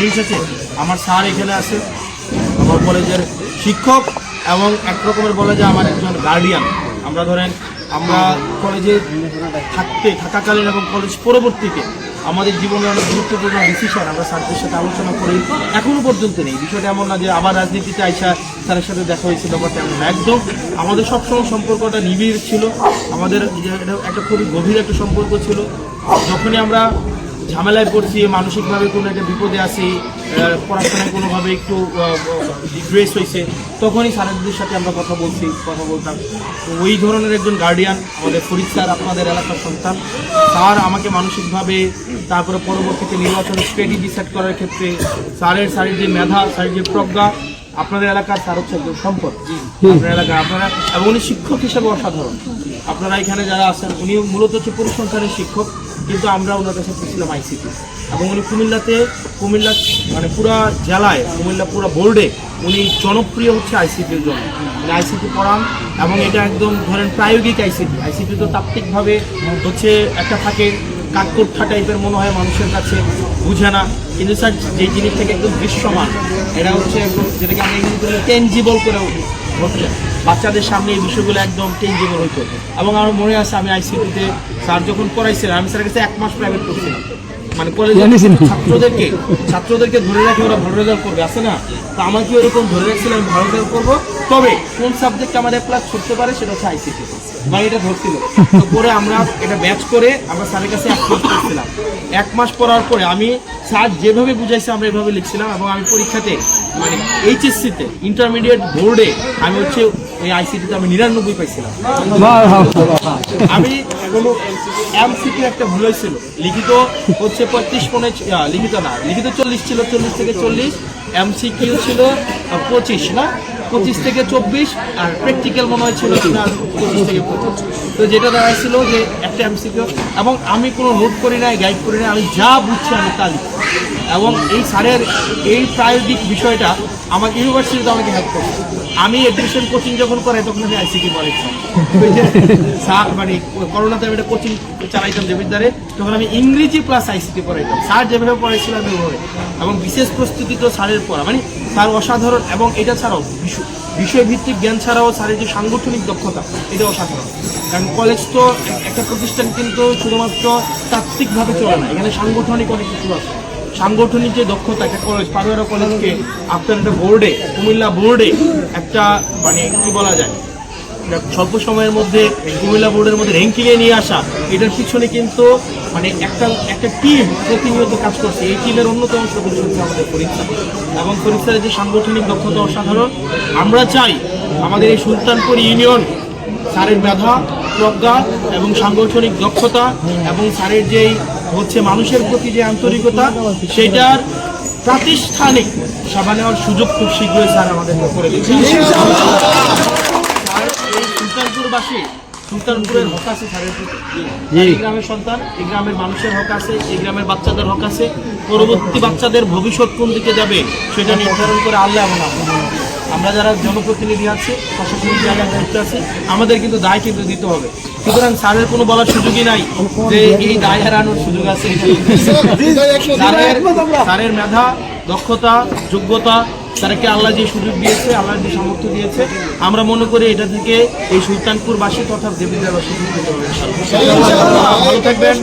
ঠিক আছে, আমার স্যার এখানে আছে, আমার কলেজের শিক্ষক এবং এক রকমের বলা যায় আমার একজন গার্ডিয়ান। আমরা ধরেন আমরা কলেজে থাকাকালীন এবং কলেজ পরবর্তীতে আমাদের জীবনে অনেক গুরুত্বপূর্ণ ডিসিশন আমরা স্যারদের সাথে আলোচনা করি, এখনো পর্যন্ত নেই। বিষয়টা এমন না যে আবার রাজনীতিতে আইসা স্যারের সাথে দেখা হয়েছে, ব্যাপারটা এমন না। একদম আমাদের সবসময় সম্পর্কটা নিবিড় ছিল, আমাদের একটা খুবই গভীর একটা সম্পর্ক ছিল। যখনই আমরা ঝামেলায় পড়ছি, মানসিকভাবে কোনো একটা বিপদে আসি, পড়াশোনায় কোনোভাবে একটু ডিগ্রেস হয়েছে, তখনই স্যারদের সাথে আমরা কথা বলতাম। তো ওই ধরনের একজন গার্ডিয়ান আমাদের ফরিদ স্যার, আপনাদের এলাকার সন্তান। স্যার আমাকে মানসিকভাবে, তারপরে পরবর্তীতে নির্বাচনের স্ট্র্যাটেজি সেট করার ক্ষেত্রে স্যারের যে মেধা, স্যারের যে প্রজ্ঞা, আপনাদের এলাকার স্যার হচ্ছে একজন সম্পদ। আপনার এলাকায় আপনারা, এবং উনি শিক্ষক হিসেবে অসাধারণ। আপনারা এখানে যারা আছেন, উনি মূলত হচ্ছে পরিসংখ্যানের শিক্ষক, কিন্তু আমরা ওনার কাছে পড়ছিলাম আইসিটি। এবং উনি কুমিল্লা মানে পুরা জেলায়, কুমিল্লা পুরা বোর্ডে উনি জনপ্রিয় হচ্ছে আইসিটির জন্য। উনি আইসিটি পড়ান এবং এটা একদম ধরেন প্রায়োগিক আইসিটি তো তাত্ত্বিকভাবে হচ্ছে একটা থাকে কাককোঠা টাইপের মনে হয় মানুষের কাছে, বুঝে না। কিন্তু স্যার যেই জিনিস থেকে একদম দৃশ্যমান, এটা হচ্ছে একদম যেটাকে আমরা ইংরেজিতে টেনজিবল করে হচ্ছে বাচ্চাদের সামনে এই বিষয়গুলো একদম টেনজিবল হইতো। এবং আমার মনে আছে আমি আইসিটিতে স্যার যখন পড়াইছিলাম, আমি স্যারের কাছে 1 মাস প্রাইভেট করছিলাম। মানে কলেজে ছাত্রদেরকে ধরে রাখি ওরা ভালো রেজাল্ট করবে, আছে না? তো আমাকে ওরকম ধরে রাখছিলাম আমি ভালো রেজাল্ট করবো, তবে কোন সাবজেক্টে আমার A+ ছুটতে পারে সেটা হচ্ছে আইসিটি। মানে এটা ধরছিল। তো পরে আমরা এটা ব্যাচ করে আমরা স্যারের কাছে 1 মাস করছিলাম। 1 মাস পড়ার পরে আমি স্যার যেভাবে বুঝাইছে আমরা এভাবে লিখছিলাম, এবং আমি পরীক্ষাতে মানে এইচএসসিতে ইন্টারমিডিয়েট বোর্ডে আমি হচ্ছে এই আইসিটিতে আমি 99 পাইছিলাম। আমি কোনো এমসিকিউ একটা ভুল হয়েছিল, লিখিত হচ্ছে লিখিত 40 ছিল, 40 থেকে 40, এমসিকিউ ছিল 25 না 25 থেকে 24, আর প্র্যাকটিক্যাল মনে হয় ছিল না 25 থেকে 25। তো যেটা দাঁড়াইছিল যে একটা এমসিকিউ, এবং আমি কোনো নোট করি নাই, গাইড করি নাই, আমি যা বুঝছি আমি তা লিখি। এবং এই স্যারের এই প্রায়োগিক বিষয়টা আমার ইউনিভার্সিটিতে আমাকে হেল্প করছে। আমি এডুকেশন কোচিং যখন করাই তখন আমি আইসিটি পড়াইতাম। স্যার মানে করোনাতে আমি একটা কোচিং চালাইতাম দেবিদ্বারে, তখন আমি ইংরেজি প্লাস আইসিটি পড়াইতাম। স্যার যেভাবে পড়াইছিলাম ওইভাবে, এবং বিশেষ প্রস্তুতি তো স্যারের পড়া মানে স্যার অসাধারণ। এবং এটা ছাড়াও বিষয়ভিত্তিক জ্ঞান ছাড়াও স্যারের যে সাংগঠনিক দক্ষতা, এটা অসাধারণ। কারণ কলেজ তো একটা প্রতিষ্ঠান কিন্তু শুধুমাত্র তাত্ত্বিকভাবে চলে না, এখানে সাংগঠনিক অনেক কিছু আছে। সাংগঠনিক যে দক্ষতা, একটা কলেজ, পাড়ুয়ারা কলেজকে আপনার একটা বোর্ডে, কুমিল্লা বোর্ডে একটা মানে কি বলা যায়, স্বল্প সময়ের মধ্যে কুমিল্লা বোর্ডের মধ্যে র্যাঙ্কিংয়ে নিয়ে আসা, এটার পিছনে কিন্তু মানে একটা টিম প্রতিনিয়ত কাজ করছে। এই টিমের অন্যতম সদস্য হচ্ছে আমাদের পরীক্ষা, এবং পরীক্ষার যে সাংগঠনিক দক্ষতা অসাধারণ। আমরা চাই আমাদের এই সুলতানপুর ইউনিয়ন স্যারের মেধা, প্রজ্ঞা এবং সাংগঠনিক দক্ষতা এবং স্যারের যেই হচ্ছে মানুষের প্রতি যে আন্তরিকতা, সেটার প্রাতিষ্ঠানিক সেবা নেওয়ার সুযোগ খুব শীঘ্রই স্যার আমাদের করে দিচ্ছে। সুলতানপুরের হক আছে স্যারের প্রতি, এই গ্রামের সন্তান, এই গ্রামের মানুষের হক আছে, এই গ্রামের বাচ্চাদের হক আছে। পরবর্তী বাচ্চাদের ভবিষ্যৎ কোন দিকে যাবে সেটা নির্ধারণ করে আল্লাহ এবং আমরা যারা জনপ্রতিনিধি আছি, প্রশাসনিক জায়গায় দায়িত্ব আছে, আমাদের কিন্তু দায় কিন্তু দিতে হবে। সুতরাং স্যারের কোনো বলার সুযোগই নাই যে এই দায় হারানোর সুযোগ আছে। স্যারের মেধা, দক্ষতা, যোগ্যতা, তাদেরকে আল্লাহ যে সুযোগ দিয়েছে, আল্লাহ যে সামর্থ্য দিয়েছে, আমরা মনে করি এটা থেকে এই সুলতানপুরবাসী তথা দেবিদ্বারবাসী ভালো থাকবেন,